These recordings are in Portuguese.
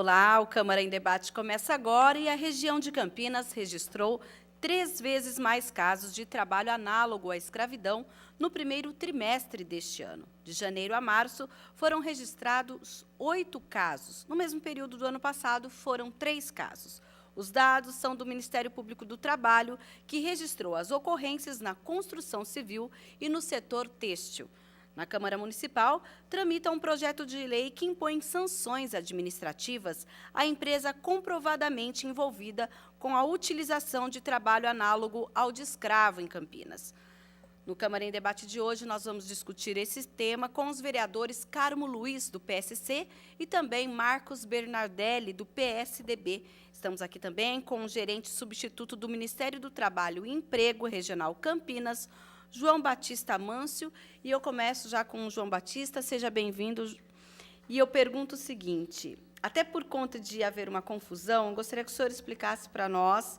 Olá, o Câmara em Debate começa agora e a região de Campinas registrou 3 vezes mais casos de trabalho análogo à escravidão no primeiro trimestre deste ano. De janeiro a março, foram registrados 8 casos. No mesmo período do ano passado, foram 3 casos. Os dados são do Ministério Público do Trabalho, que registrou as ocorrências na construção civil e no setor têxtil. Na Câmara Municipal, tramita um projeto de lei que impõe sanções administrativas à empresa comprovadamente envolvida com a utilização de trabalho análogo ao de escravo em Campinas. No Câmara em Debate de hoje, nós vamos discutir esse tema com os vereadores Carmo Luiz, do PSC, e também Marcos Bernardelli, do PSDB. Estamos aqui também com o gerente substituto do Ministério do Trabalho e Emprego Regional Campinas, João Batista Mâncio, e eu começo já com o João Batista. Seja bem-vindo. E eu pergunto o seguinte, até por conta de haver uma confusão, gostaria que o senhor explicasse para nós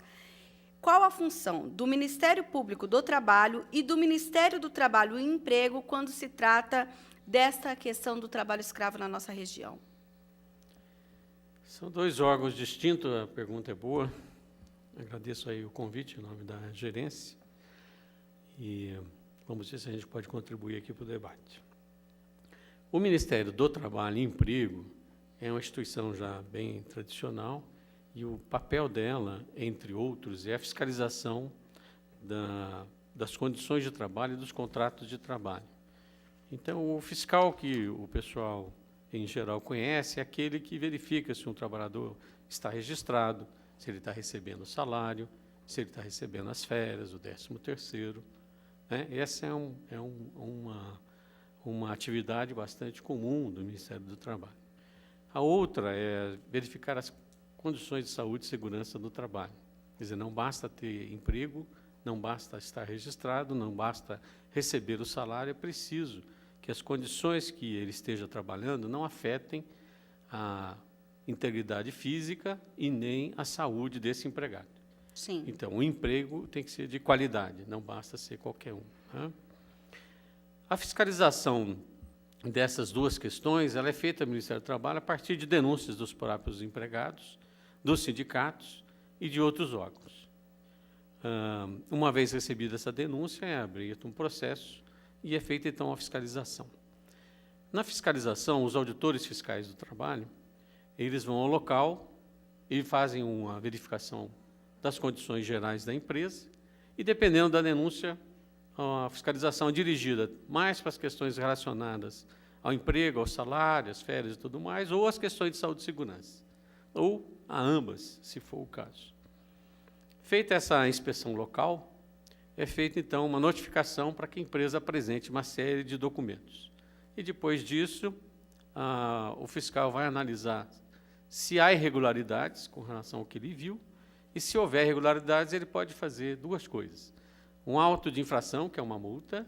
qual a função do Ministério Público do Trabalho e do Ministério do Trabalho e Emprego quando se trata desta questão do trabalho escravo na nossa região. São dois órgãos distintos, a pergunta é boa. Agradeço aí o convite em nome da gerência. E vamos ver se a gente pode contribuir aqui para o debate. O Ministério do Trabalho e Emprego é uma instituição já bem tradicional e o papel dela, entre outros, é a fiscalização das condições de trabalho e dos contratos de trabalho. Então, o fiscal que o pessoal, em geral, conhece é aquele que verifica se um trabalhador está registrado, se ele está recebendo o salário, se ele está recebendo as férias, o 13º. Essa é uma atividade bastante comum do Ministério do Trabalho. A outra é verificar as condições de saúde e segurança do trabalho. Quer dizer, não basta ter emprego, não basta estar registrado, não basta receber o salário, é preciso que as condições que ele esteja trabalhando não afetem a integridade física e nem a saúde desse empregado. Sim. Então, o emprego tem que ser de qualidade, não basta ser qualquer um. A fiscalização dessas duas questões ela é feita no Ministério do Trabalho a partir de denúncias dos próprios empregados, dos sindicatos e de outros órgãos. Uma vez recebida essa denúncia, é aberto um processo e é feita, então, a fiscalização. Na fiscalização, os auditores fiscais do trabalho, eles vão ao local e fazem uma verificação das condições gerais da empresa e, dependendo da denúncia, a fiscalização é dirigida mais para as questões relacionadas ao emprego, ao salário, às férias e tudo mais, ou às questões de saúde e segurança, ou a ambas, se for o caso. Feita essa inspeção local, é feita, então, uma notificação para que a empresa apresente uma série de documentos. E, depois disso, o fiscal vai analisar se há irregularidades com relação ao que ele viu, e, se houver irregularidades, ele pode fazer duas coisas. Um auto de infração, que é uma multa,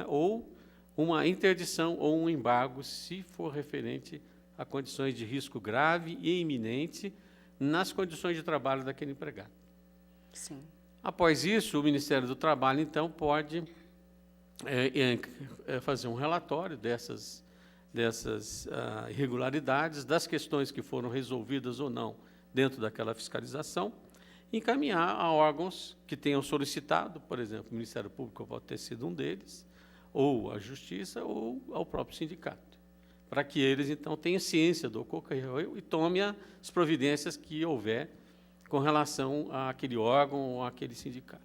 ou uma interdição ou um embargo, se for referente a condições de risco grave e iminente nas condições de trabalho daquele empregado. Sim. Após isso, o Ministério do Trabalho, então, pode fazer um relatório dessas irregularidades, das questões que foram resolvidas ou não dentro daquela fiscalização, encaminhar a órgãos que tenham solicitado, por exemplo, o Ministério Público pode ter sido um deles, ou a Justiça, ou ao próprio sindicato, para que eles, então, tenham ciência do ocorrido e tomem as providências que houver com relação àquele órgão ou àquele sindicato.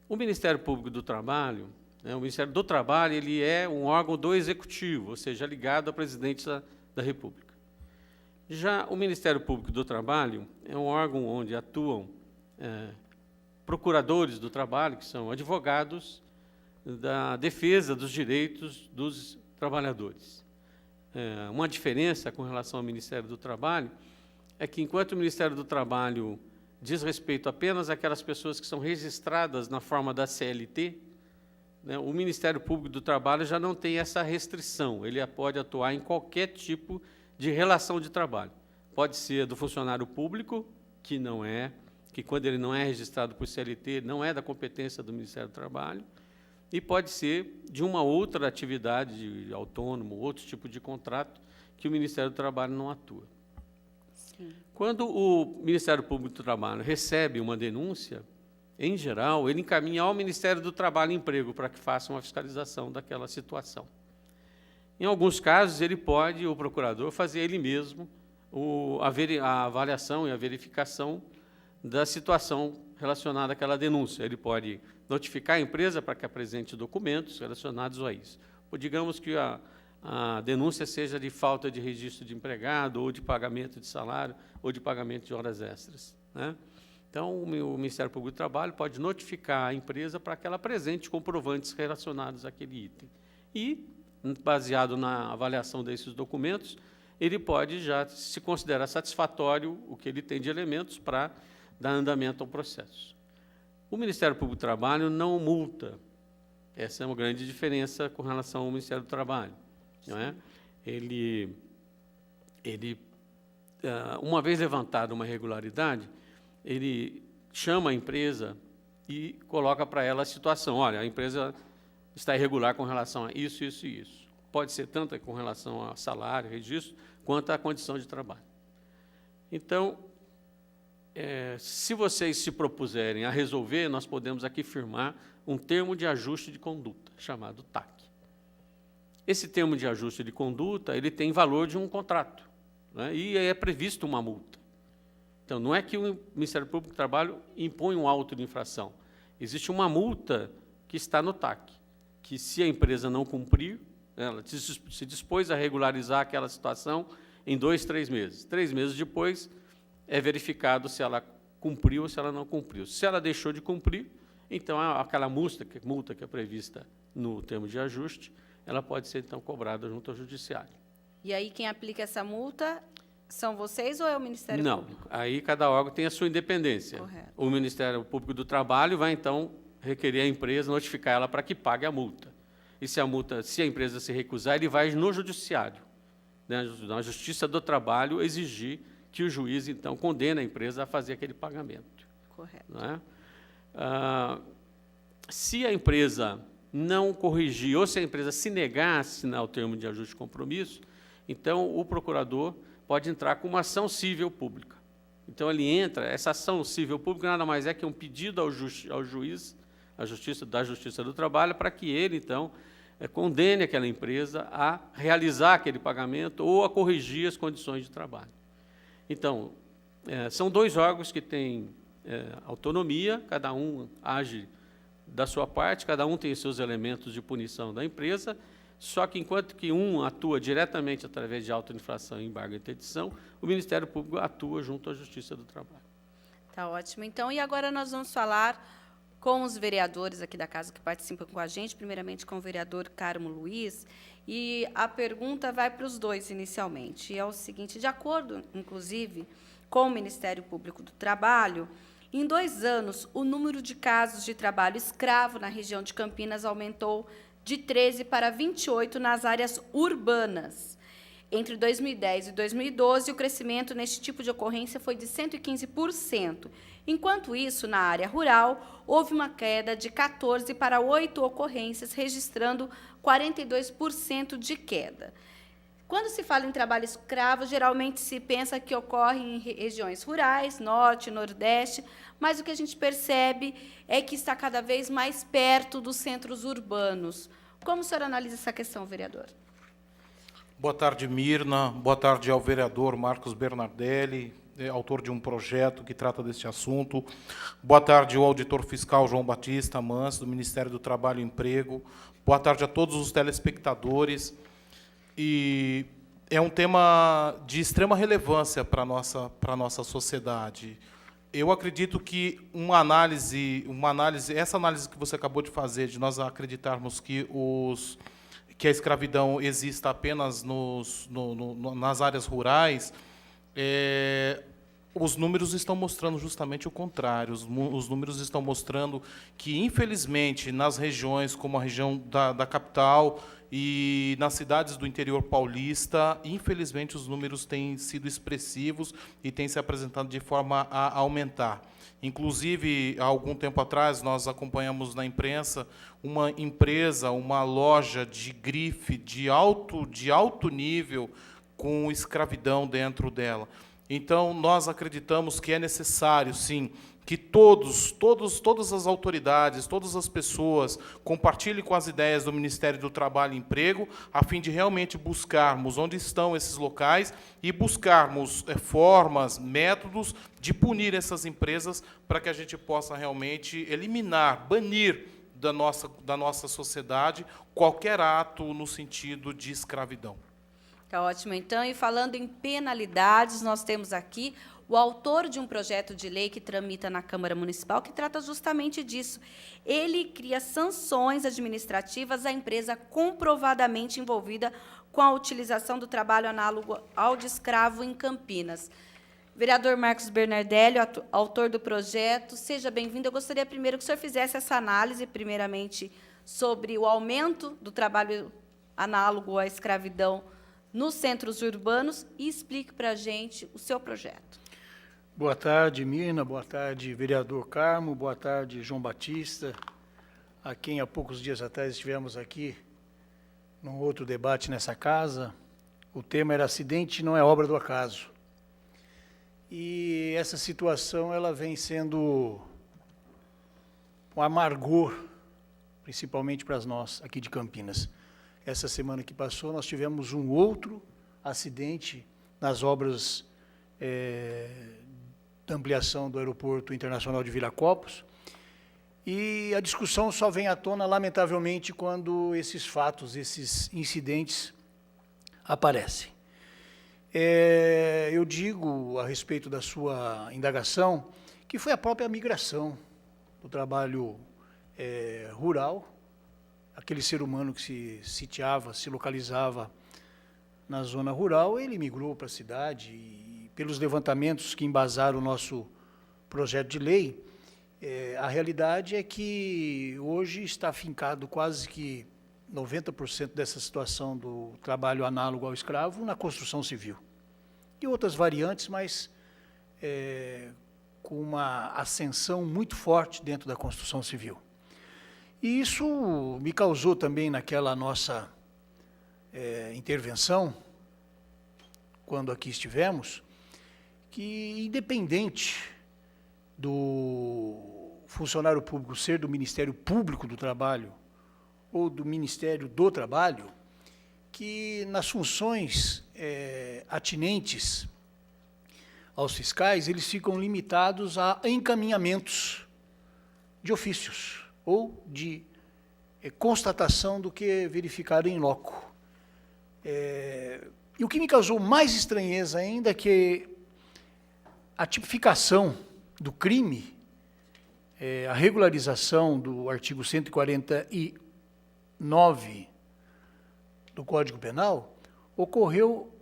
O Ministério Público do Trabalho, o Ministério do Trabalho, ele é um órgão do Executivo, ou seja, ligado ao Presidente da República. Já o Ministério Público do Trabalho é um órgão onde atuam procuradores do trabalho, que são advogados da defesa dos direitos dos trabalhadores. Uma diferença com relação ao Ministério do Trabalho é que, enquanto o Ministério do Trabalho diz respeito apenas àquelas pessoas que são registradas na forma da CLT, o Ministério Público do Trabalho já não tem essa restrição, ele pode atuar em qualquer tipo de relação de trabalho. Pode ser do funcionário público, que quando ele não é registrado por CLT, não é da competência do Ministério do Trabalho, e pode ser de uma outra atividade autônoma, outro tipo de contrato, que o Ministério do Trabalho não atua. Sim. Quando o Ministério Público do Trabalho recebe uma denúncia, em geral, ele encaminha ao Ministério do Trabalho e Emprego para que faça uma fiscalização daquela situação. Em alguns casos, o procurador, fazer ele mesmo a avaliação e a verificação da situação relacionada àquela denúncia. Ele pode notificar a empresa para que apresente documentos relacionados a isso. Ou digamos que a denúncia seja de falta de registro de empregado, ou de pagamento de salário, ou de pagamento de horas extras, né? Então, o Ministério Público do Trabalho pode notificar a empresa para que ela apresente comprovantes relacionados àquele item. E, baseado na avaliação desses documentos, ele pode já se considerar satisfatório o que ele tem de elementos para dar andamento ao processo. O Ministério Público do Trabalho não multa. Essa é uma grande diferença com relação ao Ministério do Trabalho, não é? Uma vez levantada uma irregularidade, ele chama a empresa e coloca para ela a situação. Olha, a empresa está irregular com relação a isso, isso e isso. Pode ser tanto com relação a salário, registro, quanto à condição de trabalho. Então, se vocês se propuserem a resolver, nós podemos aqui firmar um termo de ajuste de conduta, chamado TAC. Esse termo de ajuste de conduta, ele tem valor de um contrato, né? E é previsto uma multa. Então, não é que o Ministério Público do Trabalho impõe um auto de infração. Existe uma multa que está no TAC, que se a empresa não cumprir, ela se dispôs a regularizar aquela situação em 2, 3 meses. 3 meses depois, é verificado se ela cumpriu ou se ela não cumpriu. Se ela deixou de cumprir, então aquela multa que é prevista no termo de ajuste, ela pode ser, então, cobrada junto ao Judiciário. E aí, quem aplica essa multa são vocês ou é o Ministério Público? Não, aí cada órgão tem a sua independência. Correto. O Ministério Público do Trabalho vai, então, requerer a empresa, notificar ela para que pague a multa. E se a empresa se recusar, ele vai no Judiciário, né, na Justiça do Trabalho, exigir que o juiz, então, condene a empresa a fazer aquele pagamento. Correto. Não é? Se a empresa não corrigir, ou se a empresa se negar a assinar o termo de ajuste de compromisso, então o procurador pode entrar com uma ação civil pública. Então, ele entra, essa ação civil pública nada mais é que um pedido ao juiz, da Justiça do Trabalho, para que ele, então, condene aquela empresa a realizar aquele pagamento ou a corrigir as condições de trabalho. Então, são 2 órgãos que têm autonomia, cada um age da sua parte, cada um tem os seus elementos de punição da empresa, só que, enquanto que um atua diretamente através de auto-infração e embargo de interdição, o Ministério Público atua junto à Justiça do Trabalho. Tá ótimo. Então, e agora nós vamos falar com os vereadores aqui da casa que participam com a gente, primeiramente com o vereador Carmo Luiz, e a pergunta vai para os dois inicialmente. E é o seguinte, de acordo, inclusive, com o Ministério Público do Trabalho, em 2 anos, o número de casos de trabalho escravo na região de Campinas aumentou de 13 para 28 nas áreas urbanas. Entre 2010 e 2012, o crescimento neste tipo de ocorrência foi de 115%. Enquanto isso, na área rural, houve uma queda de 14 para 8 ocorrências, registrando 42% de queda. Quando se fala em trabalho escravo, geralmente se pensa que ocorre em regiões rurais, norte, nordeste, mas o que a gente percebe é que está cada vez mais perto dos centros urbanos. Como o senhor analisa essa questão, vereador? Boa tarde, Mirna. Boa tarde ao vereador Marcos Bernardelli, autor de um projeto que trata deste assunto. Boa tarde ao auditor fiscal João Batista Manso, do Ministério do Trabalho e Emprego. Boa tarde a todos os telespectadores. E é um tema de extrema relevância para a nossa sociedade. Eu acredito que essa análise que você acabou de fazer, de nós acreditarmos que a escravidão exista apenas nas áreas rurais, os números estão mostrando justamente o contrário. Os números estão mostrando que, infelizmente, nas regiões como a região da capital e nas cidades do interior paulista, infelizmente, os números têm sido expressivos e têm se apresentado de forma a aumentar. Inclusive, há algum tempo atrás, nós acompanhamos na imprensa uma empresa, uma loja de grife de alto nível com escravidão dentro dela. Então, nós acreditamos que é necessário, sim, que todas as autoridades, todas as pessoas compartilhem com as ideias do Ministério do Trabalho e Emprego, a fim de realmente buscarmos onde estão esses locais e buscarmos formas, métodos de punir essas empresas para que a gente possa realmente eliminar, banir da nossa sociedade qualquer ato no sentido de escravidão. Tá ótimo, então. E falando em penalidades, nós temos aqui o autor de um projeto de lei que tramita na Câmara Municipal, que trata justamente disso. Ele cria sanções administrativas à empresa comprovadamente envolvida com a utilização do trabalho análogo ao de escravo em Campinas. Vereador Marcos Bernardelli, autor do projeto, seja bem-vindo. Eu gostaria primeiro que o senhor fizesse essa análise, primeiramente, sobre o aumento do trabalho análogo à escravidão nos centros urbanos e explique para a gente o seu projeto. Boa tarde, Mirna. Boa tarde, vereador Carmo. Boa tarde, João Batista, a quem há poucos dias atrás estivemos aqui num outro debate nessa casa. O tema era acidente não é obra do acaso. E essa situação ela vem sendo um amargor, principalmente para nós aqui de Campinas. Essa semana que passou, nós tivemos um outro acidente nas obras da ampliação do Aeroporto Internacional de Viracopos, e a discussão só vem à tona, lamentavelmente, quando esses fatos, esses incidentes aparecem. Eu digo, a respeito da sua indagação, que foi a própria migração do trabalho rural, aquele ser humano que se sitiava, se localizava na zona rural, ele migrou para a cidade e, pelos levantamentos que embasaram o nosso projeto de lei, a realidade é que hoje está afincado quase que 90% dessa situação do trabalho análogo ao escravo na construção civil. E outras variantes, mas com uma ascensão muito forte dentro da construção civil. E isso me causou também, naquela nossa intervenção, quando aqui estivemos, que, independente do funcionário público ser do Ministério Público do Trabalho ou do Ministério do Trabalho, que nas funções atinentes aos fiscais, eles ficam limitados a encaminhamentos de ofícios ou de constatação do que verificaram em loco. E o que me causou mais estranheza ainda é que a tipificação do crime, a regularização do artigo 149 do Código Penal, ocorreu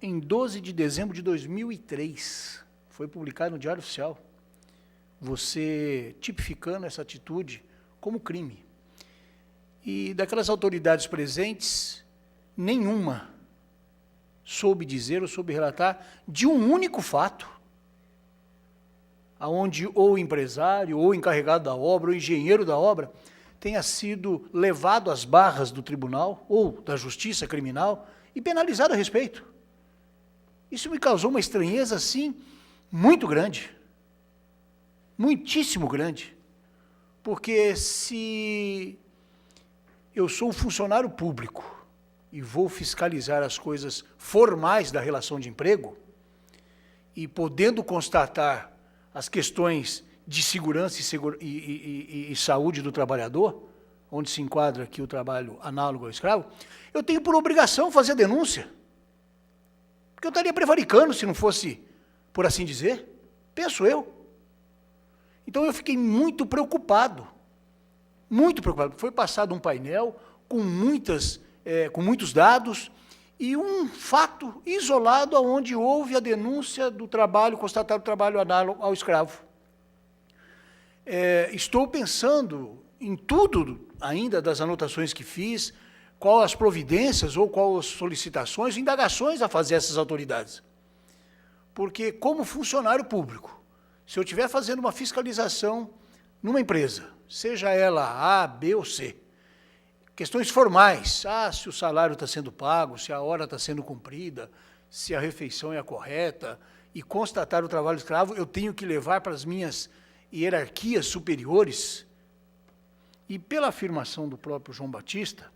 em 12 de dezembro de 2003. Foi publicado no Diário Oficial. Você tipificando essa atitude como crime. E daquelas autoridades presentes, nenhuma soube dizer ou soube relatar de um único fato, aonde ou o empresário, ou o encarregado da obra, ou o engenheiro da obra, tenha sido levado às barras do tribunal ou da justiça criminal e penalizado a respeito. Isso me causou uma estranheza, assim, muito grande, muitíssimo grande, porque se eu sou um funcionário público e vou fiscalizar as coisas formais da relação de emprego, e podendo constatar as questões de segurança e saúde do trabalhador, onde se enquadra aqui o trabalho análogo ao escravo, eu tenho por obrigação fazer a denúncia. Porque eu estaria prevaricando se não fosse, por assim dizer, penso eu. Então eu fiquei muito preocupado. Muito preocupado. Foi passado um painel com muitos dados e um fato isolado onde houve a denúncia do trabalho, constatado o trabalho análogo ao escravo. Estou pensando em tudo ainda das anotações que fiz, qual as providências ou qual as solicitações, indagações a fazer a essas autoridades. Porque, como funcionário público, se eu estiver fazendo uma fiscalização numa empresa, seja ela A, B ou C, questões formais, se o salário está sendo pago, se a hora está sendo cumprida, se a refeição é a correta, e constatar o trabalho escravo, eu tenho que levar para as minhas hierarquias superiores. E pela afirmação do próprio João Batista,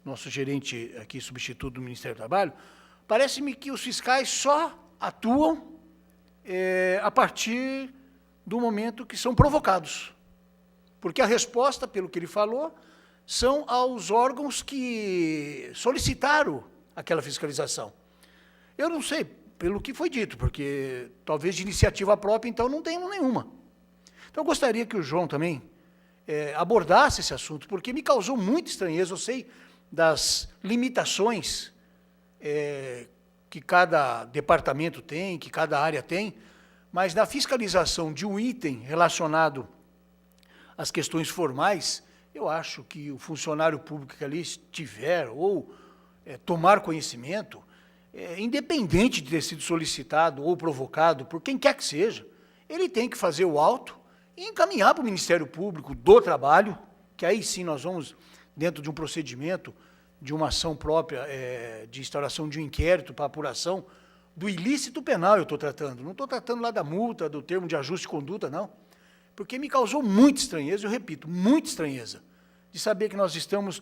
nosso gerente aqui, substituto do Ministério do Trabalho, parece-me que os fiscais só atuam a partir do momento que são provocados. Porque a resposta, pelo que ele falou, são aos órgãos que solicitaram aquela fiscalização. Eu não sei, pelo que foi dito, porque talvez de iniciativa própria, então, não tenho nenhuma. Então, eu gostaria que o João também abordasse esse assunto, porque me causou muita estranheza. Eu sei das limitações que cada departamento tem, que cada área tem, mas na fiscalização de um item relacionado às questões formais, eu acho que o funcionário público que ali estiver ou tomar conhecimento, independente de ter sido solicitado ou provocado por quem quer que seja, ele tem que fazer o auto e encaminhar para o Ministério Público do Trabalho, que aí sim nós vamos, dentro de um procedimento, de uma ação própria, de instauração de um inquérito para apuração do ilícito penal, eu estou tratando. Não estou tratando lá da multa, do termo de ajuste de conduta, não. Porque me causou muita estranheza, eu repito, muita estranheza, de saber que nós estamos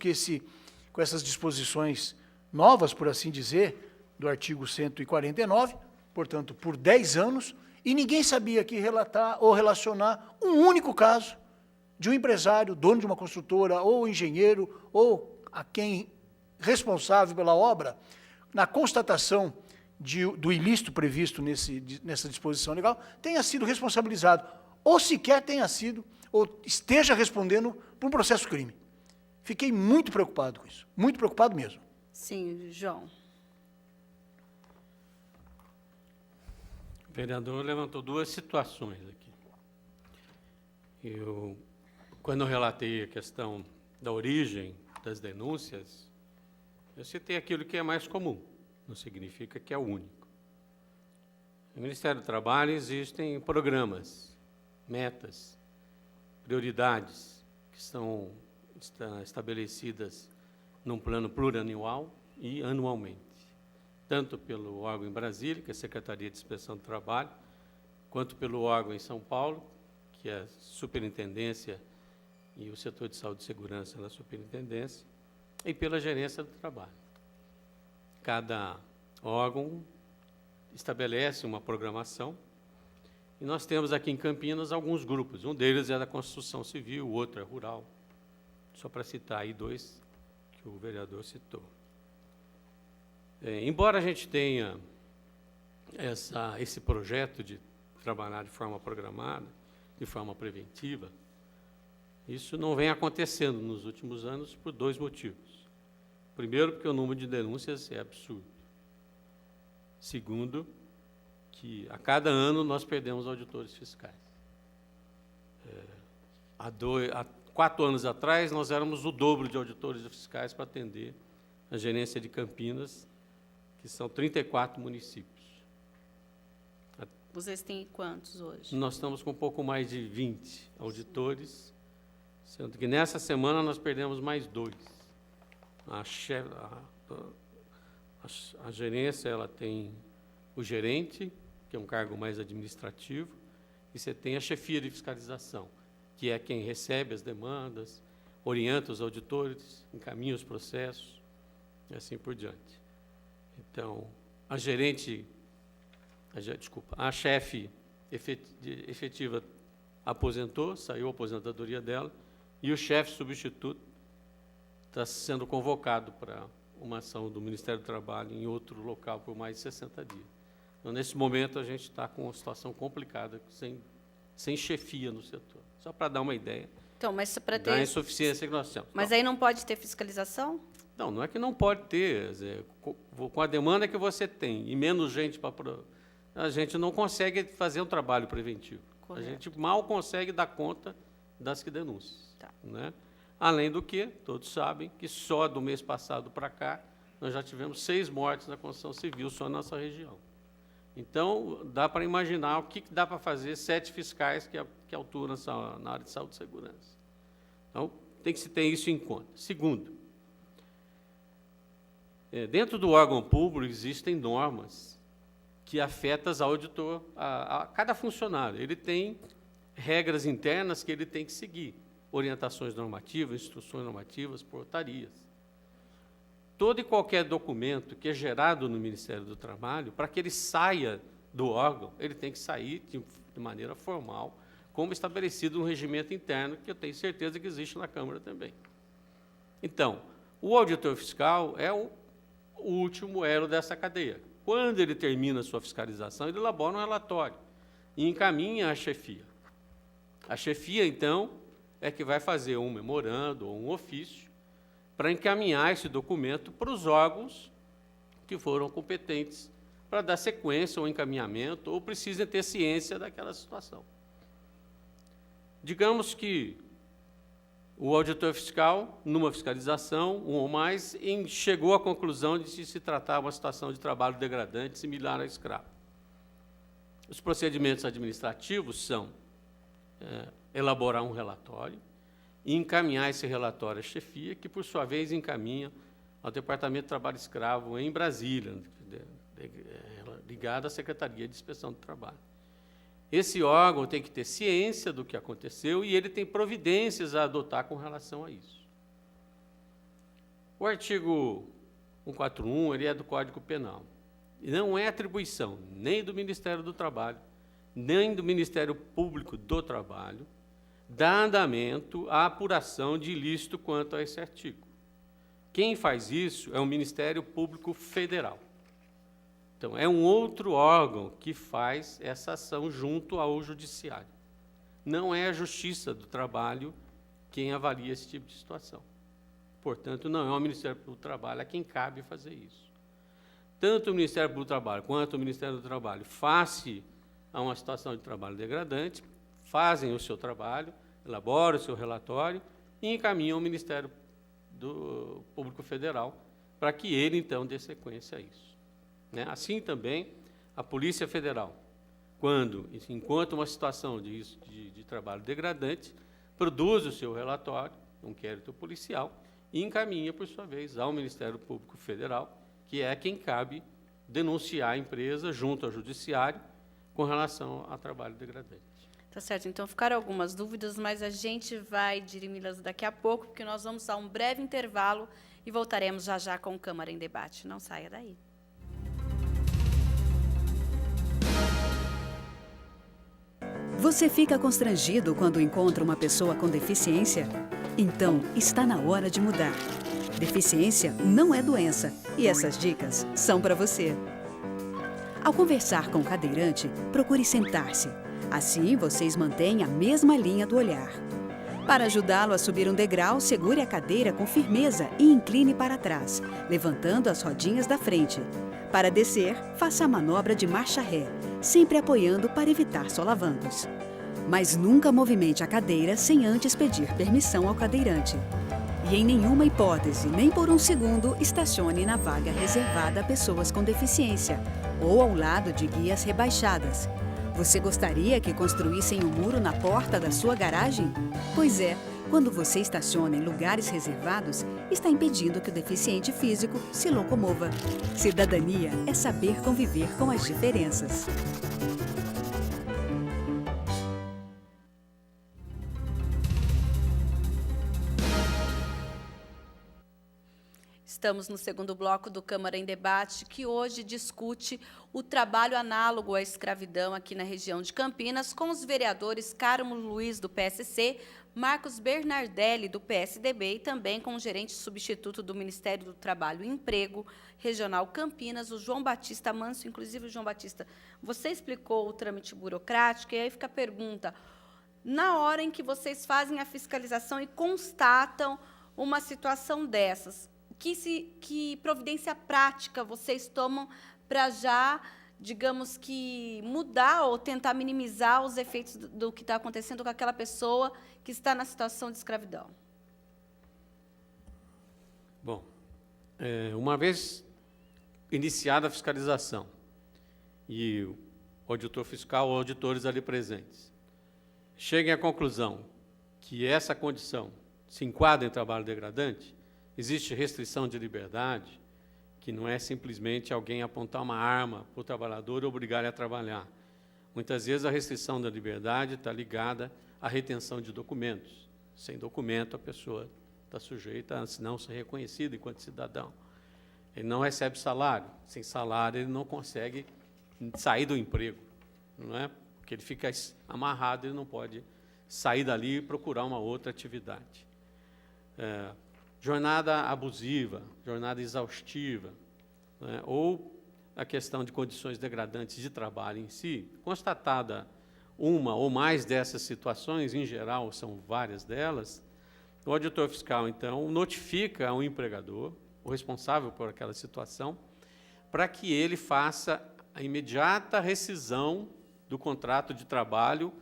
com essas disposições novas, por assim dizer, do artigo 149, portanto, por 10 anos, e ninguém sabia aqui relatar ou relacionar um único caso de um empresário, dono de uma construtora, ou engenheiro, ou a quem responsável pela obra, na constatação do ilícito previsto nessa disposição legal, tenha sido responsabilizado, ou sequer tenha sido, ou esteja respondendo por um processo crime. Fiquei muito preocupado com isso, muito preocupado mesmo. Sim, João. O vereador levantou duas situações aqui. Quando eu relatei a questão da origem das denúncias, eu citei aquilo que é mais comum, não significa que é o único. No Ministério do Trabalho existem programas, metas, prioridades que estão estabelecidas num plano plurianual e anualmente, tanto pelo órgão em Brasília, que é a Secretaria de Inspeção do Trabalho, quanto pelo órgão em São Paulo, que é a Superintendência e o Setor de Saúde e Segurança na Superintendência, e pela Gerência do Trabalho. Cada órgão estabelece uma programação, e nós temos aqui em Campinas alguns grupos. Um deles é da construção civil, o outro é rural. Só para citar aí dois que o vereador citou. Embora a gente tenha esse projeto de trabalhar de forma programada, de forma preventiva, isso não vem acontecendo nos últimos anos por dois motivos. Primeiro, porque o número de denúncias é absurdo. Segundo, que a cada ano nós perdemos auditores fiscais. Há 4 anos atrás, nós éramos o dobro de auditores fiscais para atender a gerência de Campinas, que são 34 municípios. Vocês têm quantos hoje? Nós estamos com um pouco mais de 20 auditores, sendo que nessa semana nós perdemos mais 2. A gerência ela tem o gerente, que é um cargo mais administrativo, e você tem a chefia de fiscalização, que é quem recebe as demandas, orienta os auditores, encaminha os processos, e assim por diante. Então, a chefe efetiva aposentou, saiu a aposentadoria dela, e o chefe substituto está sendo convocado para uma ação do Ministério do Trabalho em outro local por mais de 60 dias. Então, nesse momento, a gente está com uma situação complicada, sem chefia no setor. Só para dar uma ideia Então, mas para da ter... insuficiência que nós temos. Mas aí não pode ter fiscalização? Não, não é que não pode ter. Com a demanda que você tem e menos gente para... A gente não consegue fazer um trabalho preventivo. Correto. A gente mal consegue dar conta das que denunciam. Tá. Né? Além do que, todos sabem que só do mês passado para cá, nós já tivemos 6 mortes na construção civil só na nossa região. Então, dá para imaginar o que dá para fazer 7 fiscais que atuam na área de saúde e segurança. Então, tem que se ter isso em conta. Segundo, dentro do órgão público existem normas que afeta ao auditor, a cada funcionário. Ele tem regras internas que ele tem que seguir, orientações normativas, instruções normativas, portarias. Todo e qualquer documento que é gerado no Ministério do Trabalho, para que ele saia do órgão, ele tem que sair de maneira formal, como estabelecido no regimento interno, que eu tenho certeza que existe na Câmara também. Então, o auditor fiscal é o último elo dessa cadeia. Quando ele termina a sua fiscalização, ele elabora um relatório e encaminha à chefia. A chefia, então, é que vai fazer um memorando ou um ofício para encaminhar esse documento para os órgãos que foram competentes para dar sequência ou encaminhamento, ou precisem ter ciência daquela situação. Digamos que o auditor fiscal, numa fiscalização, um ou mais, chegou à conclusão de que se tratava de uma situação de trabalho degradante similar a escravo. Os procedimentos administrativos são elaborar um relatório e encaminhar esse relatório à chefia, que, por sua vez, encaminha ao Departamento de Trabalho Escravo em Brasília, ligado à Secretaria de Inspeção do Trabalho. Esse órgão tem que ter ciência do que aconteceu e ele tem providências a adotar com relação a isso. O artigo 141, ele é do Código Penal. E não é atribuição nem do Ministério do Trabalho, nem do Ministério Público do Trabalho, dar andamento à apuração de ilícito quanto a esse artigo. Quem faz isso é o Ministério Público Federal. Então, é um outro órgão que faz essa ação junto ao Judiciário. Não é a Justiça do Trabalho quem avalia esse tipo de situação. Portanto, não é o Ministério Público do Trabalho a quem cabe fazer isso. Tanto o Ministério Público do Trabalho quanto o Ministério do Trabalho, face a uma situação de trabalho degradante, fazem o seu trabalho, elaboram o seu relatório e encaminham ao Ministério Público Federal para que ele, então, dê sequência a isso. Assim também, a Polícia Federal, quando encontra uma situação de trabalho degradante, produz o seu relatório, um inquérito policial, e encaminha, por sua vez, ao Ministério Público Federal, que é quem cabe denunciar a empresa junto ao Judiciário com relação a trabalho degradante. Tá certo, então ficaram algumas dúvidas, mas a gente vai dirimi-las daqui a pouco, porque nós vamos a um breve intervalo e voltaremos já já com o Câmara em Debate. Não saia daí. Você fica constrangido quando encontra uma pessoa com deficiência? Então, está na hora de mudar. Deficiência não é doença e essas dicas são para você. Ao conversar com o cadeirante, procure sentar-se. Assim, vocês mantêm a mesma linha do olhar. Para ajudá-lo a subir um degrau, segure a cadeira com firmeza e incline para trás, levantando as rodinhas da frente. Para descer, faça a manobra de marcha ré, sempre apoiando para evitar solavancos. Mas nunca movimente a cadeira sem antes pedir permissão ao cadeirante. E em nenhuma hipótese, nem por um segundo, estacione na vaga reservada a pessoas com deficiência ou ao lado de guias rebaixadas. Você gostaria que construíssem um muro na porta da sua garagem? Pois é, quando você estaciona em lugares reservados, está impedindo que o deficiente físico se locomova. Cidadania é saber conviver com as diferenças. Estamos no segundo bloco do Câmara em Debate, que hoje discute o trabalho análogo à escravidão aqui na região de Campinas, com os vereadores Carmo Luiz, do PSC, Marcos Bernardelli, do PSDB, e também com o gerente substituto do Ministério do Trabalho e Emprego Regional Campinas, o João Batista Manso. Inclusive, João Batista, você explicou o trâmite burocrático, e aí fica a pergunta, na hora em que vocês fazem a fiscalização e constatam uma situação dessas, que providência prática vocês tomam para já, digamos que, mudar ou tentar minimizar os efeitos do que está acontecendo com aquela pessoa que está na situação de escravidão? Bom, uma vez iniciada a fiscalização e o auditor fiscal ou auditores ali presentes cheguem à conclusão que essa condição se enquadra em trabalho degradante, existe restrição de liberdade, que não é simplesmente alguém apontar uma arma para o trabalhador e obrigar ele a trabalhar. Muitas vezes a restrição da liberdade está ligada à retenção de documentos. Sem documento, a pessoa está sujeita a não ser reconhecida enquanto cidadão. Ele não recebe salário. Sem salário, ele não consegue sair do emprego, não é? Porque ele fica amarrado, ele não pode sair dali e procurar uma outra atividade. Jornada abusiva, jornada exaustiva, né? Ou a questão de condições degradantes de trabalho em si, constatada uma ou mais dessas situações, em geral são várias delas, o auditor fiscal, então, notifica ao empregador, o responsável por aquela situação, para que ele faça a imediata rescisão do contrato de trabalho.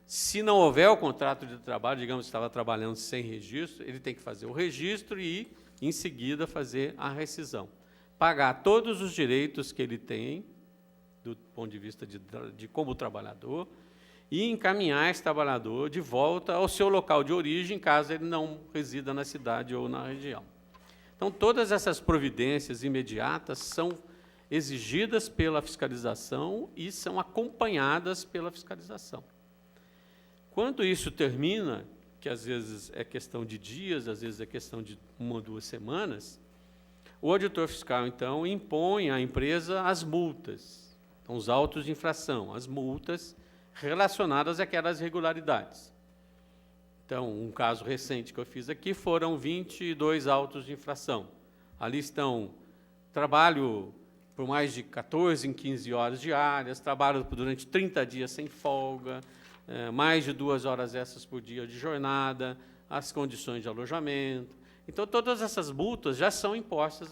Se não houver o contrato de trabalho, digamos que estava trabalhando sem registro, ele tem que fazer o registro e, em seguida, fazer a rescisão. Pagar todos os direitos que ele tem, do ponto de vista de como trabalhador, e encaminhar esse trabalhador de volta ao seu local de origem, caso ele não resida na cidade ou na região. Então, todas essas providências imediatas são exigidas pela fiscalização e são acompanhadas pela fiscalização. Quando isso termina, que às vezes é questão de dias, às vezes é questão de 1 ou 2 semanas, o auditor fiscal, então, impõe à empresa as multas, então, os autos de infração, as multas relacionadas àquelas irregularidades. Então, um caso recente que eu fiz aqui foram 22 autos de infração. Ali estão trabalho por mais de 14 em 15 horas diárias, trabalho durante 30 dias sem folga, mais de 2 horas extras por dia de jornada, as condições de alojamento. Então, todas essas multas já são impostas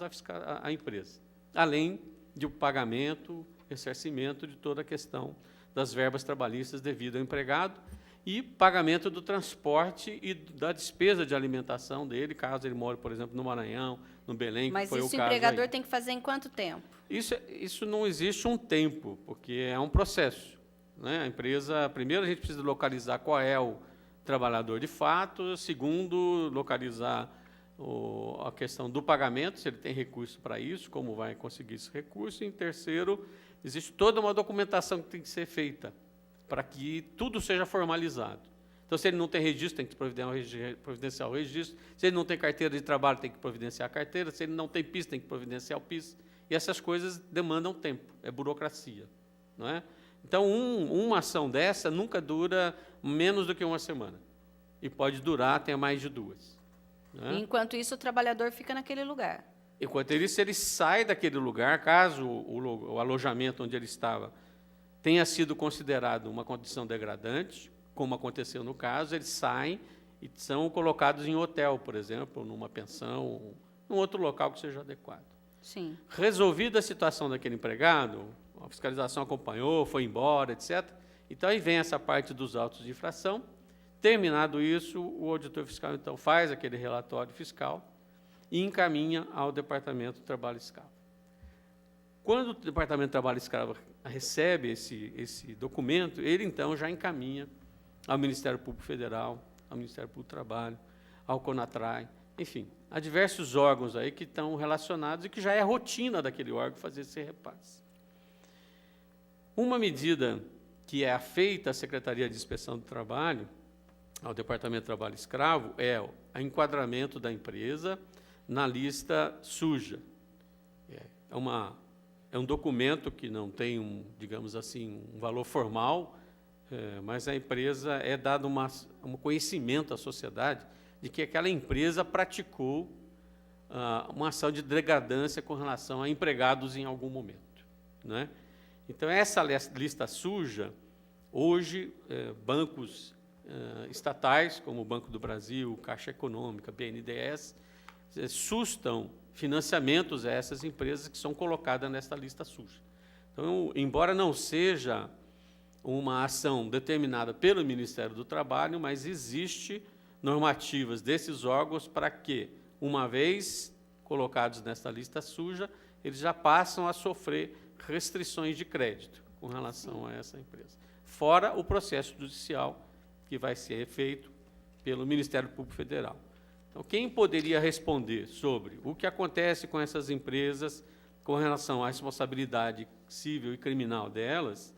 à empresa, além do pagamento, ressarcimento de toda a questão das verbas trabalhistas devido ao empregado e pagamento do transporte e da despesa de alimentação dele, caso ele more, por exemplo, no Maranhão, no Belém, Mas que foi o isso caso o empregador aí. tem que fazer em quanto tempo? Isso não existe um tempo, porque é um processo, né? A empresa, primeiro, a gente precisa localizar qual é o trabalhador de fato, segundo, localizar a questão do pagamento, se ele tem recurso para isso, como vai conseguir esse recurso, e, em terceiro, existe toda uma documentação que tem que ser feita para que tudo seja formalizado. Então, se ele não tem registro, tem que providenciar o registro. Se ele não tem carteira de trabalho, tem que providenciar a carteira. Se ele não tem PIS, tem que providenciar o PIS. E essas coisas demandam tempo, é burocracia, não é? Então, uma ação dessa nunca dura menos do que 1 semana. E pode durar até mais de 2. Né? Enquanto isso, o trabalhador fica naquele lugar. Enquanto isso, ele sai daquele lugar, caso o alojamento onde ele estava tenha sido considerado uma condição degradante, como aconteceu no caso, eles saem e são colocados em hotel, por exemplo, numa pensão, num outro local que seja adequado. Sim. Resolvida a situação daquele empregado, a fiscalização acompanhou, foi embora, etc. Então, aí vem essa parte dos autos de infração. Terminado isso, o auditor fiscal, então, faz aquele relatório fiscal e encaminha ao Departamento do Trabalho Escravo. Quando o Departamento do Trabalho Escravo recebe esse documento, ele, então, já encaminha ao Ministério Público Federal, ao Ministério Público do Trabalho, ao CONATRAI, enfim, há diversos órgãos aí que estão relacionados e que já é rotina daquele órgão fazer esse repasse. Uma medida que é feita à Secretaria de Inspeção do Trabalho, ao Departamento do Trabalho Escravo, é o enquadramento da empresa na lista suja. É um documento que não tem, digamos assim, um valor formal, mas a empresa é dado um conhecimento à sociedade de que aquela empresa praticou uma ação de degradância com relação a empregados em algum momento, né? Então, essa lista suja, hoje, bancos estatais, como o Banco do Brasil, Caixa Econômica, BNDES, sustam financiamentos a essas empresas que são colocadas nessa lista suja. Então, embora não seja uma ação determinada pelo Ministério do Trabalho, mas existe normativas desses órgãos para que, uma vez colocados nessa lista suja, eles já passam a sofrer restrições de crédito com relação a essa empresa. Fora o processo judicial que vai ser feito pelo Ministério Público Federal. Então, quem poderia responder sobre o que acontece com essas empresas com relação à responsabilidade civil e criminal delas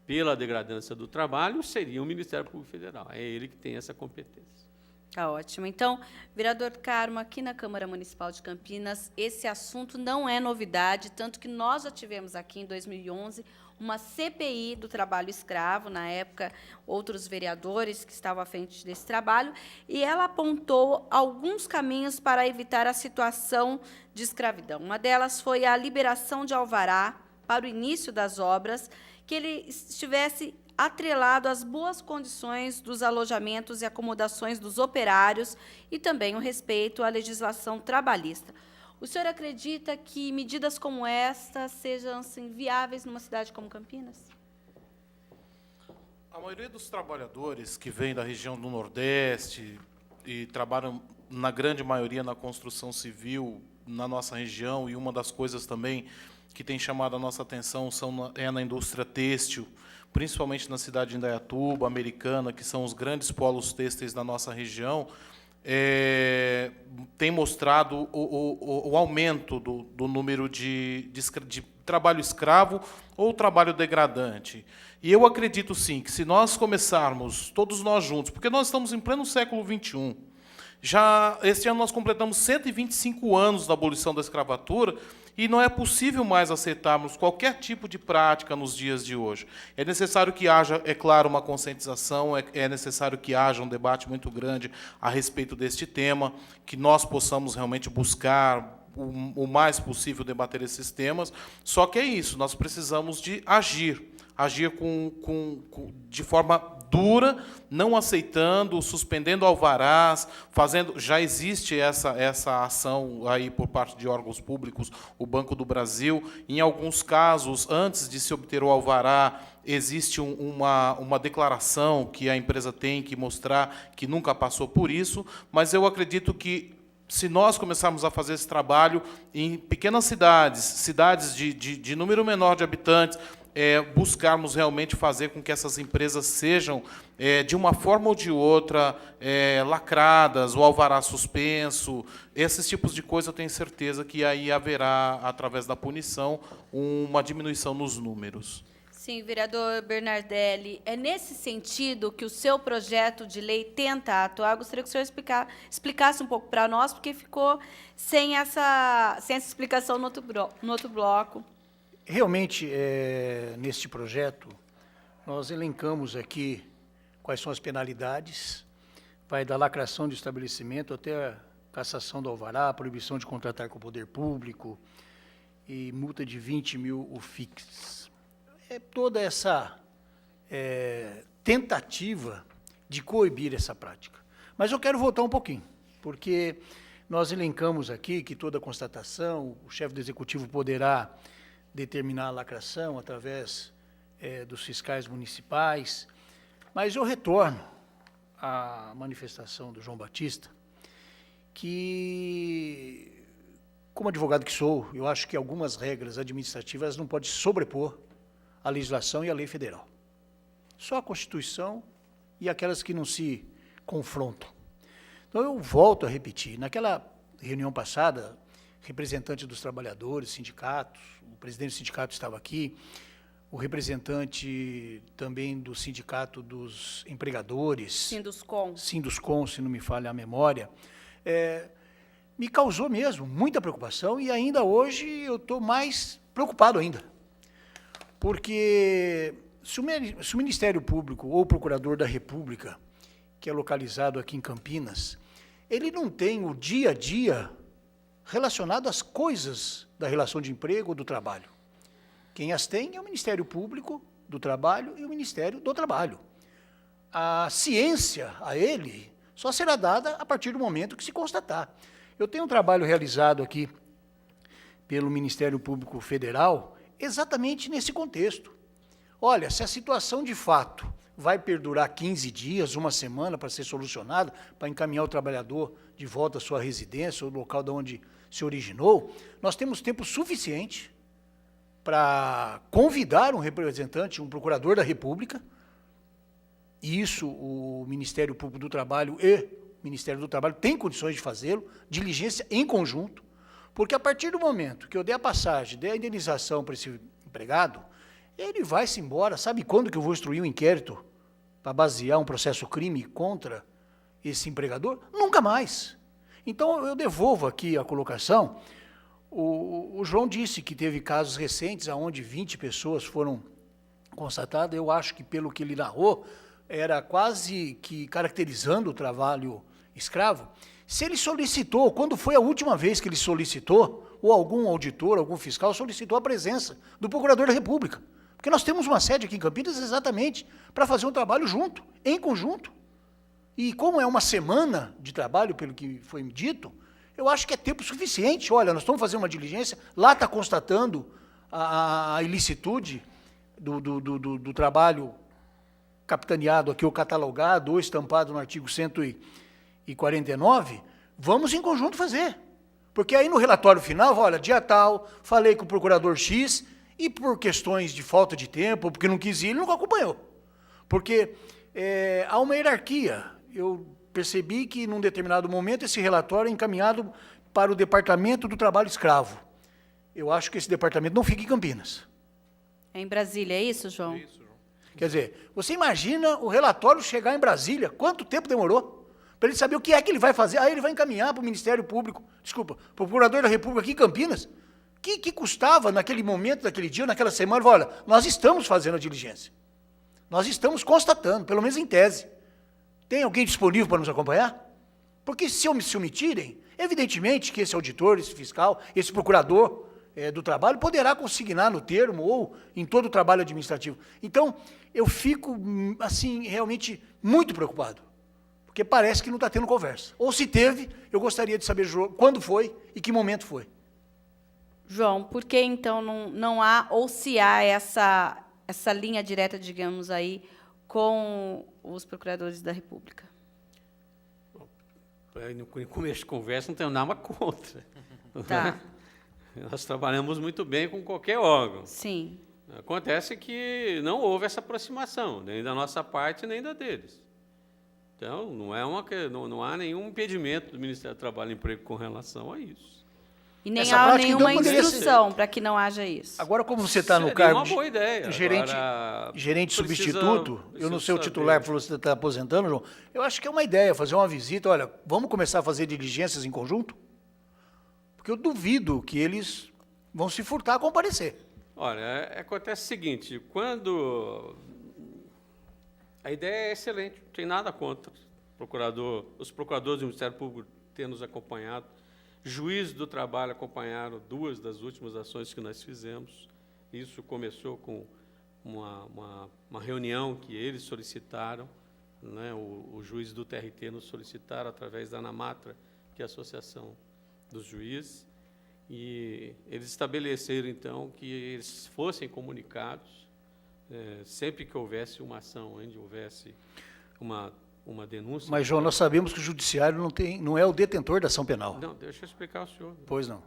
pela degradância do trabalho seria o Ministério Público Federal. É ele que tem essa competência. Tá ótimo. Então, vereador Carmo, aqui na Câmara Municipal de Campinas, esse assunto não é novidade, tanto que nós já tivemos aqui em 2011 uma CPI do trabalho escravo, na época, outros vereadores que estavam à frente desse trabalho, e ela apontou alguns caminhos para evitar a situação de escravidão. Uma delas foi a liberação de alvará para o início das obras, que ele estivesse atrelado às boas condições dos alojamentos e acomodações dos operários e também o respeito à legislação trabalhista. O senhor acredita que medidas como esta sejam assim, viáveis numa cidade como Campinas? A maioria dos trabalhadores que vêm da região do Nordeste e trabalham, na grande maioria, na construção civil, na nossa região, e uma das coisas também que tem chamado a nossa atenção é na indústria têxtil, principalmente na cidade de Indaiatuba, Americana, que são os grandes polos têxteis da nossa região, tem mostrado o aumento do número de trabalho escravo ou trabalho degradante. E eu acredito, sim, que se nós começarmos, todos nós juntos, porque nós estamos em pleno século XXI, este ano nós completamos 125 anos da abolição da escravatura, e não é possível mais aceitarmos qualquer tipo de prática nos dias de hoje. É necessário que haja, é claro, uma conscientização, é necessário que haja um debate muito grande a respeito deste tema, que nós possamos realmente buscar o mais possível debater esses temas. Só que é isso, nós precisamos de agir de forma dura, não aceitando, suspendendo alvarás, fazendo. Já existe essa ação aí por parte de órgãos públicos, o Banco do Brasil. Em alguns casos, antes de se obter o alvará, existe uma declaração que a empresa tem que mostrar que nunca passou por isso, mas eu acredito que, se nós começarmos a fazer esse trabalho em pequenas cidades de número menor de habitantes, buscarmos realmente fazer com que essas empresas sejam, de uma forma ou de outra, lacradas, o alvará suspenso, esses tipos de coisa, eu tenho certeza que aí haverá, através da punição, uma diminuição nos números. Sim, vereador Bernardelli, é nesse sentido que o seu projeto de lei tenta atuar. Eu gostaria que o senhor explicasse um pouco para nós, porque ficou sem essa explicação no outro bloco. Realmente, neste projeto, nós elencamos aqui quais são as penalidades, vai da lacração de estabelecimento até a cassação do alvará, proibição de contratar com o poder público e multa de 20 mil UFIX. Toda essa tentativa de coibir essa prática. Mas eu quero voltar um pouquinho, porque nós elencamos aqui que toda constatação, o chefe do executivo poderá determinar a lacração através dos fiscais municipais, mas eu retorno à manifestação do João Batista, que, como advogado que sou, eu acho que algumas regras administrativas não podem sobrepor a legislação e a lei federal. Só a Constituição e aquelas que não se confrontam. Então, eu volto a repetir, naquela reunião passada, representante dos trabalhadores, sindicatos, o presidente do sindicato estava aqui, o representante também do sindicato dos empregadores, Sinduscom, se não me falha a memória, me causou mesmo muita preocupação, e ainda hoje eu estou mais preocupado ainda. Porque se o Ministério Público ou o Procurador da República, que é localizado aqui em Campinas, ele não tem o dia a dia relacionado às coisas da relação de emprego ou do trabalho. Quem as tem é o Ministério Público do Trabalho e o Ministério do Trabalho. A ciência a ele só será dada a partir do momento que se constatar. Eu tenho um trabalho realizado aqui pelo Ministério Público Federal, exatamente nesse contexto. Olha, se a situação de fato vai perdurar 15 dias, uma semana para ser solucionada, para encaminhar o trabalhador de volta à sua residência, ou local de onde se originou, nós temos tempo suficiente para convidar um representante, um procurador da República, e isso o Ministério Público do Trabalho e Ministério do Trabalho tem condições de fazê-lo, diligência em conjunto, porque a partir do momento que eu der a passagem, der a indenização para esse empregado, ele vai-se embora. Sabe quando que eu vou instruir um inquérito para basear um processo crime contra esse empregador? Nunca mais. Então, eu devolvo aqui a colocação. O João disse que teve casos recentes onde 20 pessoas foram constatadas. Eu acho que, pelo que ele narrou, era quase que caracterizando o trabalho escravo. Se ele solicitou, quando foi a última vez que ele solicitou, ou algum auditor, algum fiscal solicitou a presença do Procurador da República? Porque nós temos uma sede aqui em Campinas exatamente para fazer um trabalho junto, em conjunto. E como é uma semana de trabalho, pelo que foi me dito, eu acho que é tempo suficiente. Olha, nós estamos fazendo uma diligência, lá está constatando a ilicitude do trabalho capitaneado aqui, ou catalogado, ou estampado no artigo 149, vamos em conjunto fazer. Porque aí no relatório final, olha, dia tal, falei com o procurador X, e por questões de falta de tempo, porque não quis ir, ele nunca acompanhou. Porque há uma hierarquia. Eu percebi que, num determinado momento, esse relatório é encaminhado para o Departamento do Trabalho Escravo. Eu acho que esse departamento não fica em Campinas. É em Brasília, é isso, João? Isso, João. Quer dizer, você imagina o relatório chegar em Brasília, quanto tempo demorou para ele saber o que é que ele vai fazer? Aí ele vai encaminhar para o Ministério Público, desculpa, para o Procurador da República aqui em Campinas. Que custava, naquele momento, naquele dia, naquela semana, olha, nós estamos fazendo a diligência. Nós estamos constatando, pelo menos em tese. Tem alguém disponível para nos acompanhar? Porque se omitirem, evidentemente que esse auditor, esse fiscal, esse procurador do trabalho poderá consignar no termo ou em todo o trabalho administrativo. Então, eu fico, assim, realmente muito preocupado, porque parece que não está tendo conversa. Ou se teve, eu gostaria de saber quando foi e que momento foi. João, por que, então, não há, ou se há essa linha direta, digamos aí, com os procuradores da República? No começo de conversa, não tenho nada contra. Tá. Nós trabalhamos muito bem com qualquer órgão. Sim. Acontece que não houve essa aproximação, nem da nossa parte, nem da deles. Então, não há nenhum impedimento do Ministério do Trabalho e Emprego com relação a isso. E nem Essa há prática, nenhuma então, poderia instrução para que não haja isso. Agora, como você está no Seria cargo uma boa ideia. gerente substituto, eu não sei o titular, falou que você está aposentando, João, eu acho que é uma ideia fazer uma visita, olha, vamos começar a fazer diligências em conjunto? Porque eu duvido que eles vão se furtar a comparecer. Olha, acontece o seguinte, quando... A ideia é excelente, não tem nada contra os procuradores do Ministério Público ter nos acompanhado, juízes do trabalho acompanharam 2 das últimas ações que nós fizemos. Isso começou com uma reunião que eles solicitaram, né? O juiz do TRT nos solicitaram através da ANAMATRA, que é a Associação dos Juízes, e eles estabeleceram, então, que eles fossem comunicados sempre que houvesse uma ação, onde houvesse uma denúncia. Mas, João, nós sabemos que o judiciário não é o detentor da ação penal. Não, deixa eu explicar ao senhor. Pois não.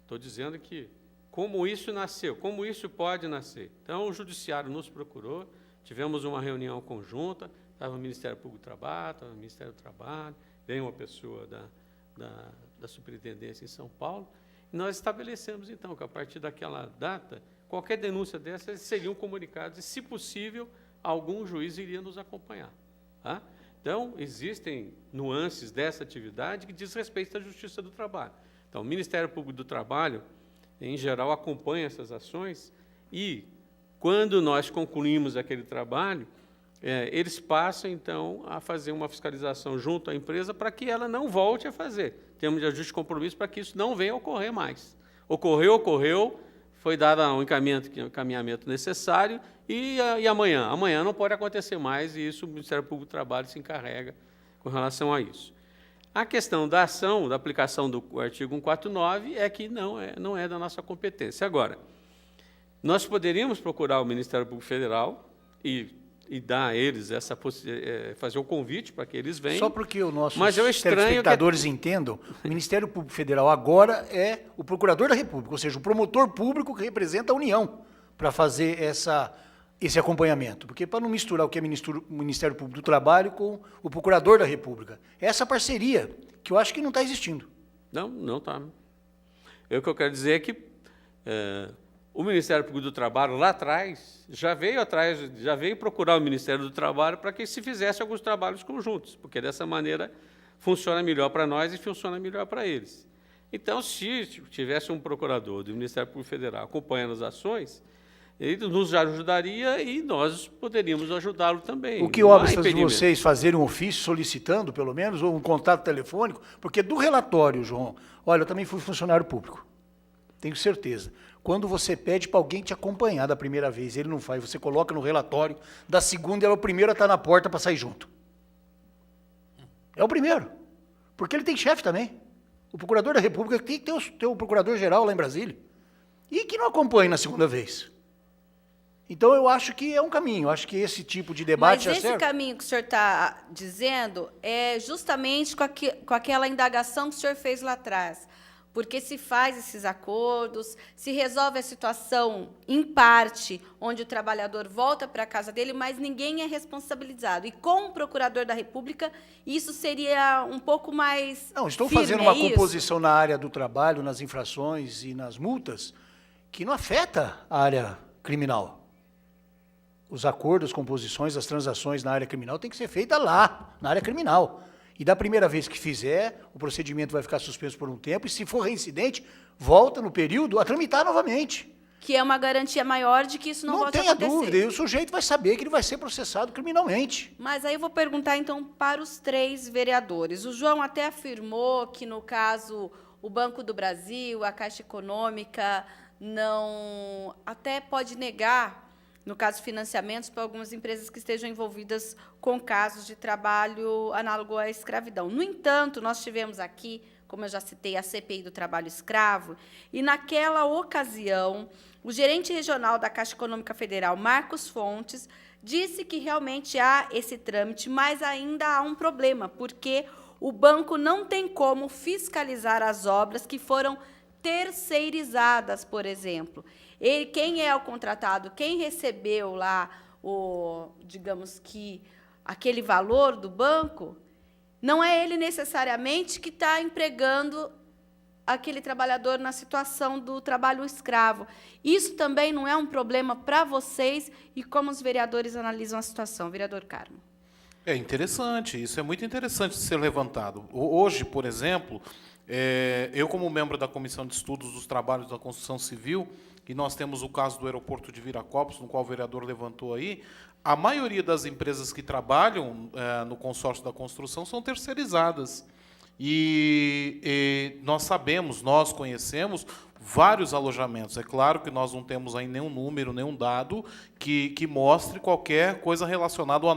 Estou dizendo que como isso nasceu, como isso pode nascer. Então, o judiciário nos procurou, tivemos uma reunião conjunta, estava o Ministério Público do Trabalho, estava o Ministério do Trabalho, veio uma pessoa da Superintendência em São Paulo, e nós estabelecemos, então, que a partir daquela data, qualquer denúncia dessa, eles seriam comunicados, e, se possível, algum juiz iria nos acompanhar. Tá? Então, existem nuances dessa atividade que diz respeito à Justiça do Trabalho. Então, o Ministério Público do Trabalho, em geral, acompanha essas ações e, quando nós concluímos aquele trabalho, eles passam, então, a fazer uma fiscalização junto à empresa para que ela não volte a fazer. Temos de ajuste de compromisso para que isso não venha a ocorrer mais. Ocorreu, foi dado um encaminhamento necessário e amanhã? Amanhã não pode acontecer mais e isso o Ministério Público do Trabalho se encarrega com relação a isso. A questão da ação, da aplicação do artigo 149, é que não é da nossa competência. Agora, nós poderíamos procurar o Ministério Público Federal e dar a eles fazer o convite para que eles venham. Só porque os nossos telespectadores entendam, o Ministério Público Federal agora é o Procurador da República, ou seja, o promotor público que representa a União, para fazer essa esse acompanhamento, porque para não misturar o que é o Ministério Público do Trabalho com o Procurador da República. Essa parceria, que eu acho que não está existindo. Não está. O que eu quero dizer é que o Ministério Público do Trabalho, lá atrás, já veio procurar o Ministério do Trabalho para que se fizesse alguns trabalhos conjuntos, porque dessa maneira funciona melhor para nós e funciona melhor para eles. Então, se tivesse um procurador do Ministério Público Federal acompanhando as ações, ele nos ajudaria e nós poderíamos ajudá-lo também. O que Não há obsta de impedimento. vocês fazerem um ofício solicitando, pelo menos, ou um contato telefônico, porque do relatório, João, olha, eu também fui funcionário público, tenho certeza. Quando você pede para alguém te acompanhar da primeira vez, ele não faz, você coloca no relatório, da segunda ele é o primeiro a estar na porta para sair junto. É o primeiro, porque ele tem chefe também. O Procurador da República tem que ter o Procurador-Geral lá em Brasília, e que não acompanhe na segunda vez. Então, eu acho que é um caminho, eu acho que esse tipo de debate... Mas esse caminho que o senhor está dizendo é justamente com aquela indagação que o senhor fez lá atrás. Porque se faz esses acordos, se resolve a situação em parte, onde o trabalhador volta para a casa dele, mas ninguém é responsabilizado. E com o Procurador da República, isso seria um pouco mais Não, estou firme, fazendo uma é isso? composição na área do trabalho, nas infrações e nas multas, que não afeta a área criminal. Os acordos, composições, as transações na área criminal têm que ser feitas lá, na área criminal. E da primeira vez que fizer, o procedimento vai ficar suspenso por um tempo, e se for reincidente, volta no período a tramitar novamente. Que é uma garantia maior de que isso não volte a tenha acontecer. dúvida, e o sujeito vai saber que ele vai ser processado criminalmente. Mas aí eu vou perguntar, então, para os 3 vereadores. O João até afirmou que, no caso, o Banco do Brasil, a Caixa Econômica, não até pode negar, no caso, financiamentos para algumas empresas que estejam envolvidas com casos de trabalho análogo à escravidão. No entanto, nós tivemos aqui, como eu já citei, a CPI do trabalho escravo, e, naquela ocasião, o gerente regional da Caixa Econômica Federal, Marcos Fontes, disse que realmente há esse trâmite, mas ainda há um problema, porque o banco não tem como fiscalizar as obras que foram terceirizadas, por exemplo. Quem é o contratado, quem recebeu lá digamos que aquele valor do banco, não é ele necessariamente que está empregando aquele trabalhador na situação do trabalho escravo. Isso também não é um problema para vocês e como os vereadores analisam a situação, vereador Carmo? É interessante, isso é muito interessante de ser levantado. Hoje, por exemplo, eu, como membro da Comissão de Estudos dos Trabalhos da Construção Civil, e nós temos o caso do aeroporto de Viracopos, no qual o vereador levantou aí, a maioria das empresas que trabalham no consórcio da construção são terceirizadas. E nós sabemos, nós conhecemos vários alojamentos. É claro que nós não temos aí nenhum número, nenhum dado que mostre qualquer coisa relacionada ou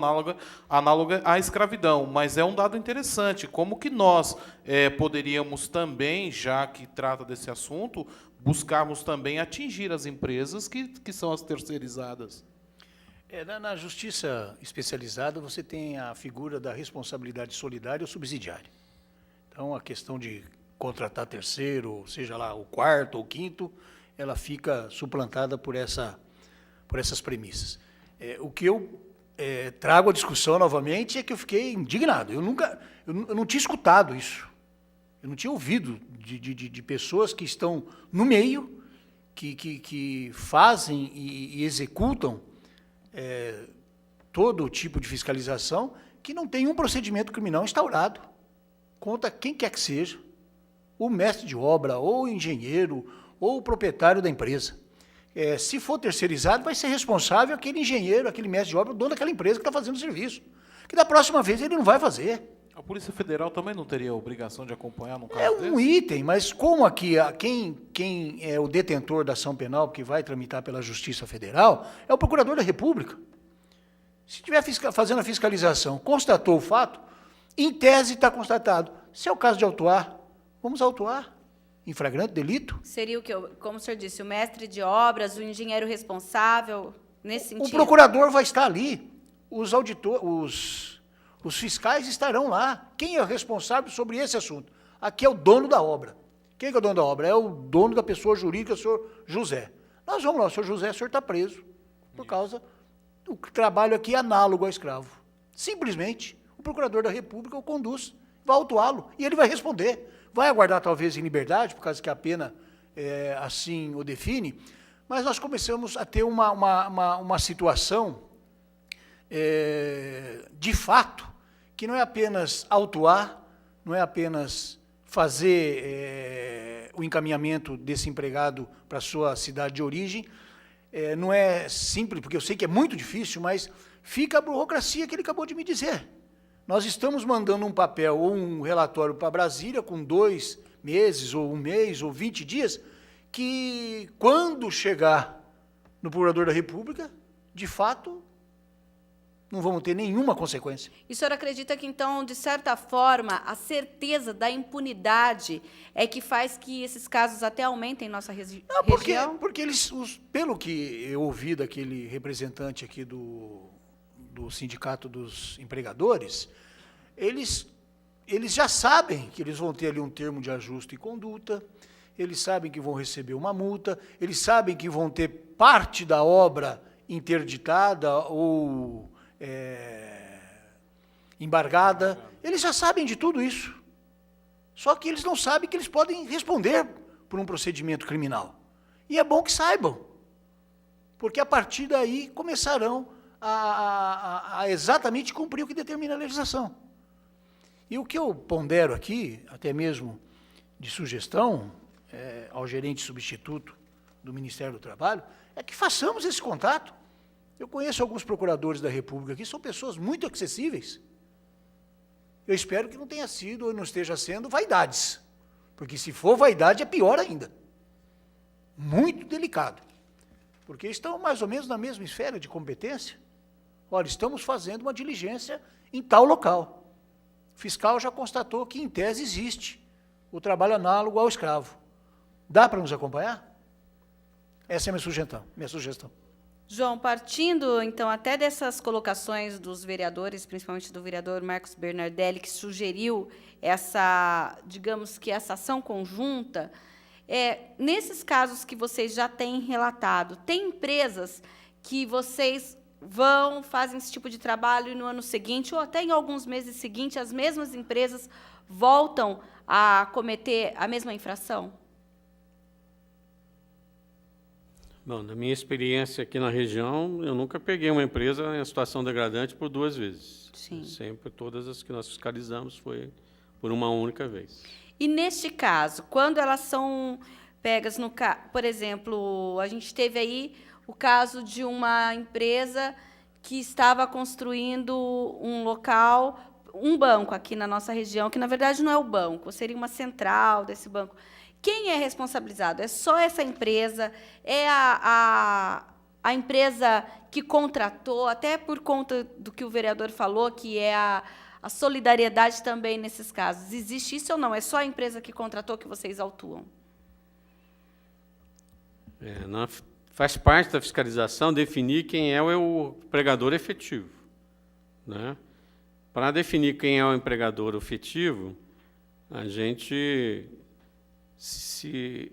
análoga à escravidão, mas é um dado interessante. Como que nós poderíamos também, já que trata desse assunto, buscarmos também atingir as empresas que são as terceirizadas? Na justiça especializada, você tem a figura da responsabilidade solidária ou subsidiária. Então, a questão de contratar terceiro, seja lá o quarto ou quinto, ela fica suplantada por essas premissas. O que eu trago à discussão novamente é que eu fiquei indignado. Eu não tinha escutado isso. Eu não tinha ouvido de pessoas que estão no meio, que fazem e executam todo tipo de fiscalização, que não tem um procedimento criminal instaurado contra quem quer que seja, o mestre de obra, ou o engenheiro, ou o proprietário da empresa. Se for terceirizado, vai ser responsável aquele engenheiro, aquele mestre de obra, o dono daquela empresa que está fazendo o serviço. Que da próxima vez ele não vai fazer. A Polícia Federal também não teria a obrigação de acompanhar no caso É um desse? item, mas como aqui quem é o detentor da ação penal que vai tramitar pela Justiça Federal é o Procurador da República. Se estiver fazendo a fiscalização, constatou o fato, em tese está constatado. Se é o caso de autuar, vamos autuar em flagrante delito. Seria o que, como o senhor disse, o mestre de obras, o engenheiro responsável, nesse sentido? O procurador vai estar ali, os fiscais estarão lá. Quem é o responsável sobre esse assunto? Aqui é o dono da obra. Quem é o dono da obra? É o dono da pessoa jurídica, o senhor José. Nós vamos lá, o senhor José, o senhor está preso por causa o trabalho aqui é análogo ao escravo. Simplesmente, o procurador da República o conduz, vai autuá-lo, e ele vai responder. Vai aguardar, talvez, em liberdade, por causa que a pena assim o define, mas nós começamos a ter uma situação, de fato, que não é apenas autuar, não é apenas fazer o encaminhamento desse empregado para a sua cidade de origem, não é simples, porque eu sei que é muito difícil, mas fica a burocracia que ele acabou de me dizer. Nós estamos mandando um papel ou um relatório para Brasília com 2 meses, ou 1 mês, ou 20 dias, que quando chegar no Procurador da República, de fato, não vamos ter nenhuma consequência. E o senhor acredita que, então, de certa forma, a certeza da impunidade é que faz que esses casos até aumentem em nossa Não, região? porque eles, pelo que eu ouvi daquele representante aqui do Sindicato dos Empregadores, eles já sabem que eles vão ter ali um termo de ajuste e conduta, eles sabem que vão receber uma multa, eles sabem que vão ter parte da obra interditada ou embargada, eles já sabem de tudo isso. Só que eles não sabem que eles podem responder por um procedimento criminal. E é bom que saibam, porque a partir daí começarão a exatamente cumprir o que determina a legislação. E o que eu pondero aqui, até mesmo de sugestão ao gerente substituto do Ministério do Trabalho, é que façamos esse contato. Eu conheço alguns procuradores da República aqui, são pessoas muito acessíveis. Eu espero que não tenha sido ou não esteja sendo vaidades, porque se for vaidade é pior ainda. Muito delicado, porque estão mais ou menos na mesma esfera de competência. Olha, estamos fazendo uma diligência em tal local. O fiscal já constatou que, em tese, existe o trabalho análogo ao escravo. Dá para nos acompanhar? Essa é a minha sugestão. João, partindo, então, até dessas colocações dos vereadores, principalmente do vereador Marcos Bernardelli, que sugeriu essa, digamos que essa ação conjunta, nesses casos que vocês já têm relatado, tem empresas que vocês fazem esse tipo de trabalho e no ano seguinte, ou até em alguns meses seguintes, as mesmas empresas voltam a cometer a mesma infração? Bom, na minha experiência aqui na região, eu nunca peguei uma empresa em situação degradante por 2 vezes. Sim. Sempre, todas as que nós fiscalizamos foi por uma única vez. E, neste caso, quando elas são pegas no... Por exemplo, a gente teve aí o caso de uma empresa que estava construindo um local, um banco aqui na nossa região, que, na verdade, não é o banco, seria uma central desse banco. Quem é responsabilizado? É só essa empresa? É a empresa que contratou, até por conta do que o vereador falou, que é a solidariedade também nesses casos. Existe isso ou não? É só a empresa que contratou que vocês autuam? Faz parte da fiscalização definir quem é o empregador efetivo, né? Para definir quem é o empregador efetivo, a gente se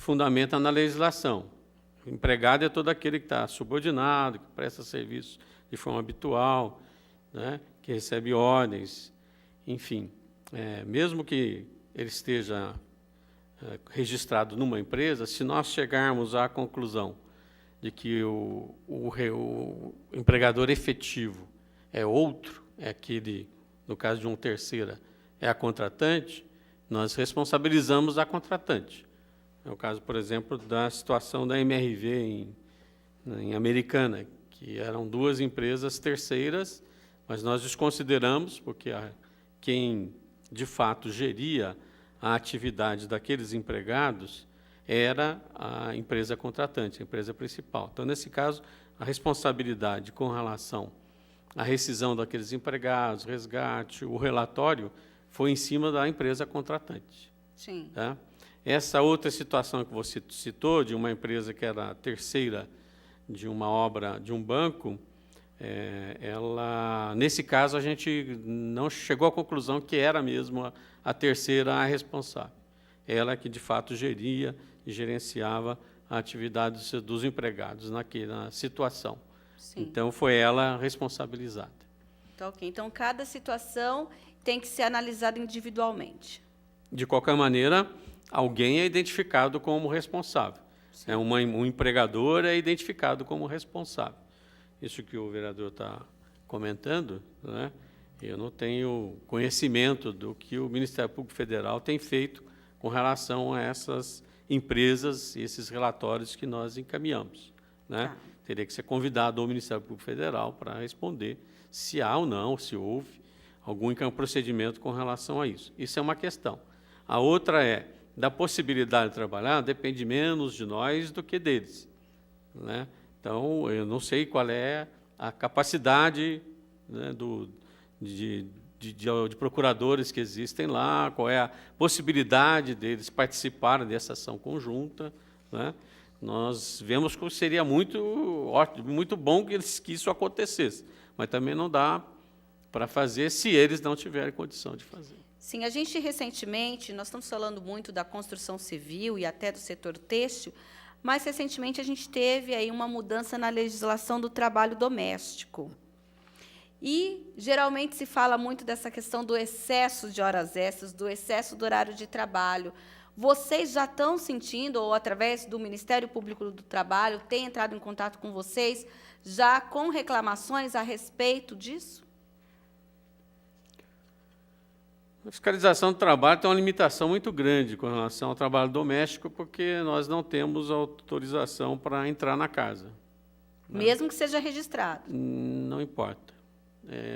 fundamenta na legislação. O empregado é todo aquele que está subordinado, que presta serviço de forma habitual, né, que recebe ordens, enfim. Mesmo que ele esteja registrado numa empresa, se nós chegarmos à conclusão de que o empregador efetivo é outro, é aquele, no caso de uma terceira, é a contratante, nós responsabilizamos a contratante. É o caso, por exemplo, da situação da MRV em Americana, que eram 2 empresas terceiras, mas nós desconsideramos, porque quem, de fato, geria a atividade daqueles empregados era a empresa contratante, a empresa principal. Então, nesse caso, a responsabilidade com relação à rescisão daqueles empregados, resgate, o relatório, foi em cima da empresa contratante. Sim. Tá? Essa outra situação que você citou, de uma empresa que era a terceira de uma obra de um banco, nesse caso, a gente não chegou à conclusão que era mesmo a terceira a responsável. Ela que, de fato, geria e gerenciava a atividade dos empregados naquela situação. Sim. Então, foi ela responsabilizada. Tá, ok. Então, cada situação tem que ser analisada individualmente. De qualquer maneira, alguém é identificado como responsável. Um empregador é identificado como responsável. Isso que o vereador está comentando, né? Eu não tenho conhecimento do que o Ministério Público Federal tem feito com relação a essas empresas e esses relatórios que nós encaminhamos, né? Tá. Teria que ser convidado ao Ministério Público Federal para responder se há ou não, se houve algum procedimento com relação a isso. Isso é uma questão. A outra é, da possibilidade de trabalhar, depende menos de nós do que deles, né? Então, eu não sei qual é a capacidade, né, de procuradores que existem lá, qual é a possibilidade deles participarem dessa ação conjunta, né? Nós vemos que seria muito ótimo, muito bom que isso acontecesse, mas também não dá para fazer se eles não tiverem condição de fazer. Sim, a gente recentemente, nós estamos falando muito da construção civil e até do setor têxtil, mas recentemente a gente teve aí uma mudança na legislação do trabalho doméstico. E geralmente se fala muito dessa questão do excesso de horas extras, do excesso do horário de trabalho. Vocês já estão sentindo, ou através do Ministério Público do Trabalho, tem entrado em contato com vocês, já com reclamações a respeito disso? A fiscalização do trabalho tem uma limitação muito grande com relação ao trabalho doméstico, porque nós não temos autorização para entrar na casa. Mesmo que seja registrado? Não importa.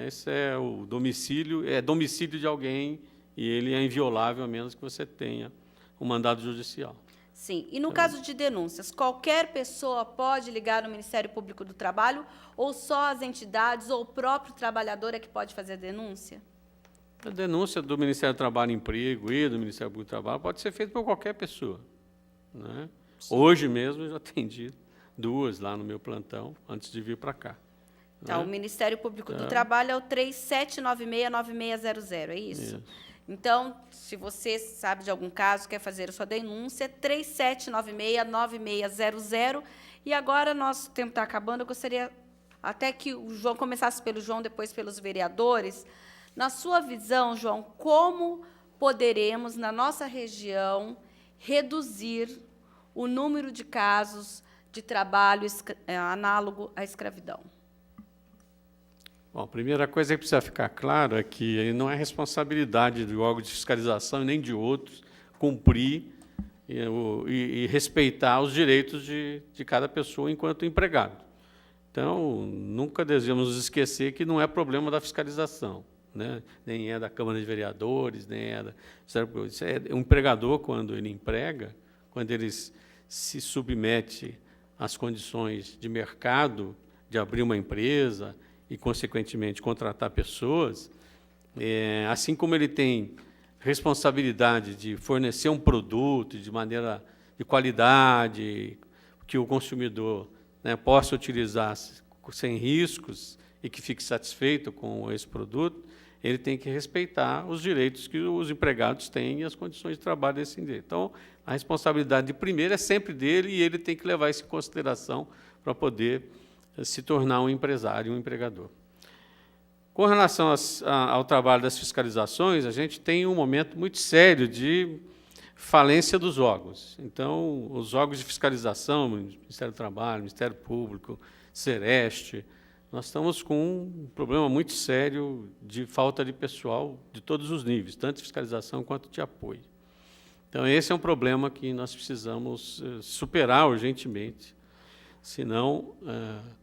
Esse é o domicílio, é domicílio de alguém e ele é inviolável, a menos que você tenha um mandado judicial. Sim. E no caso de denúncias, qualquer pessoa pode ligar no Ministério Público do Trabalho ou só as entidades ou o próprio trabalhador é que pode fazer a denúncia? A denúncia do Ministério do Trabalho e Emprego e do Ministério Público do Trabalho pode ser feita por qualquer pessoa, né? Hoje mesmo eu já atendi 2 lá no meu plantão, antes de vir para cá. Tá, Né? o Ministério Público do Trabalho é o 3796-9600, é isso? Isso. Então, se você sabe de algum caso, quer fazer a sua denúncia, 3796-9600. E agora, nosso tempo está acabando, eu gostaria até que o João começasse pelo João, depois pelos vereadores. Na sua visão, João, como poderemos, na nossa região, reduzir o número de casos de trabalho análogo à escravidão? Bom, a primeira coisa que precisa ficar claro é que não é responsabilidade do órgão de fiscalização e nem de outros cumprir e respeitar os direitos de cada pessoa enquanto empregado. Então, nunca devemos nos esquecer que não é problema da fiscalização, né? Nem é da Câmara de Vereadores, nem é da... Isso é um empregador, quando ele emprega, quando ele se submete às condições de mercado, de abrir uma empresa e, consequentemente, contratar pessoas, assim como ele tem responsabilidade de fornecer um produto de maneira de qualidade, que o consumidor, né, possa utilizar sem riscos e que fique satisfeito com esse produto, ele tem que respeitar os direitos que os empregados têm e as condições de trabalho desse direito. Então, a responsabilidade de primeiro é sempre dele e ele tem que levar isso em consideração para poder se tornar um empresário, um empregador. Com relação ao trabalho das fiscalizações, a gente tem um momento muito sério de falência dos órgãos. Então, os órgãos de fiscalização, Ministério do Trabalho, Ministério Público, Sereste, nós estamos com um problema muito sério de falta de pessoal de todos os níveis, tanto de fiscalização quanto de apoio. Então, esse é um problema que nós precisamos superar urgentemente, senão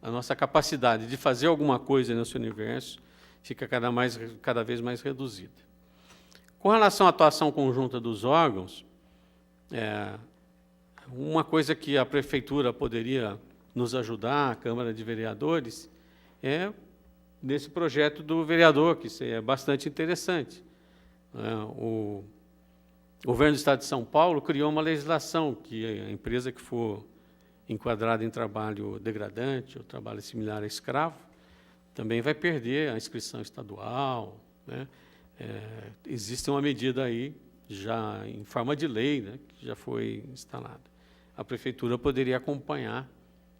a nossa capacidade de fazer alguma coisa nesse universo fica cada vez mais reduzida. Com relação à atuação conjunta dos órgãos, uma coisa que a Prefeitura poderia nos ajudar, a Câmara de Vereadores, é nesse projeto do vereador, que é bastante interessante. O governo do Estado de São Paulo criou uma legislação que a empresa que for enquadrada em trabalho degradante ou trabalho similar a escravo também vai perder a inscrição estadual, né? Existe uma medida aí, já em forma de lei, né, que já foi instalada. A Prefeitura poderia acompanhar,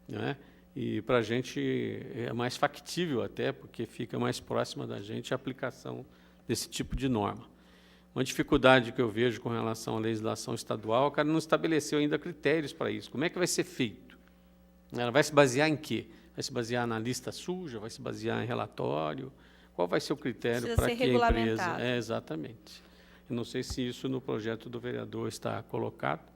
né, E para a gente é mais factível até, porque fica mais próxima da gente a aplicação desse tipo de norma. Uma dificuldade que eu vejo com relação à legislação estadual, o cara não estabeleceu ainda critérios para isso. Como é que vai ser feito? Ela vai se basear em quê? Vai se basear na lista suja? Vai se basear em relatório? Qual vai ser o critério para que a empresa... Exatamente. Eu não sei se isso no projeto do vereador está colocado,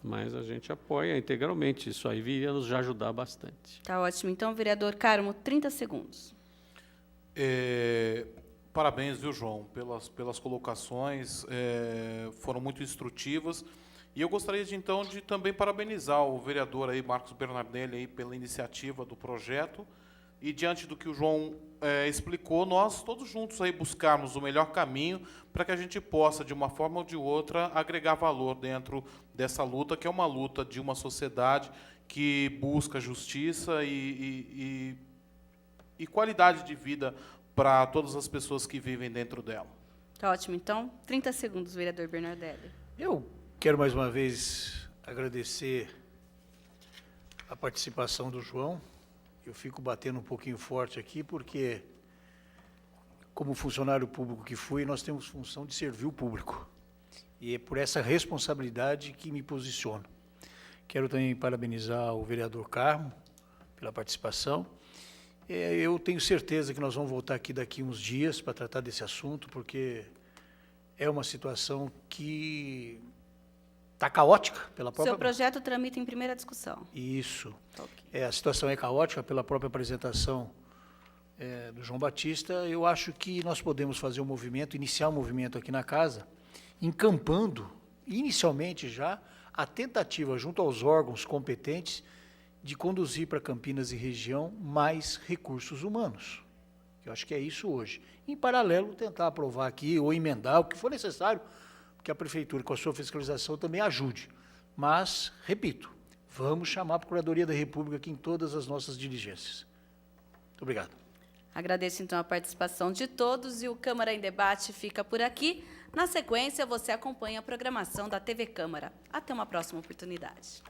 mas a gente apoia integralmente. Isso aí viria nos já ajudar bastante. Tá ótimo. Então, vereador Carmo, 30 segundos. Parabéns, viu, João, pelas colocações, foram muito instrutivas. E eu gostaria, então, de também parabenizar o vereador aí, Marcos Bernardelli, aí, pela iniciativa do projeto. E, diante do que o João explicou, nós todos juntos aí buscarmos o melhor caminho para que a gente possa, de uma forma ou de outra, agregar valor dentro dessa luta, que é uma luta de uma sociedade que busca justiça e qualidade de vida para todas as pessoas que vivem dentro dela. Tá ótimo. Então, 30 segundos, vereador Bernardelli. Eu quero mais uma vez agradecer a participação do João. Eu fico batendo um pouquinho forte aqui porque, como funcionário público que fui, nós temos função de servir o público. E é por essa responsabilidade que me posiciono. Quero também parabenizar o vereador Carmo pela participação. Eu tenho certeza que nós vamos voltar aqui daqui uns dias para tratar desse assunto, porque é uma situação que está caótica pela própria... Seu projeto tramita em primeira discussão. Isso. Okay. A situação é caótica pela própria apresentação do João Batista. Eu acho que nós podemos fazer um movimento, iniciar um movimento aqui na casa, encampando, inicialmente já, a tentativa junto aos órgãos competentes de conduzir para Campinas e região mais recursos humanos. Eu acho que é isso hoje. Em paralelo, tentar aprovar aqui ou emendar o que for necessário, que a Prefeitura, com a sua fiscalização, também ajude. Mas, repito, vamos chamar a Procuradoria da República aqui em todas as nossas diligências. Muito obrigado. Agradeço, então, a participação de todos e o Câmara em Debate fica por aqui. Na sequência, você acompanha a programação da TV Câmara. Até uma próxima oportunidade.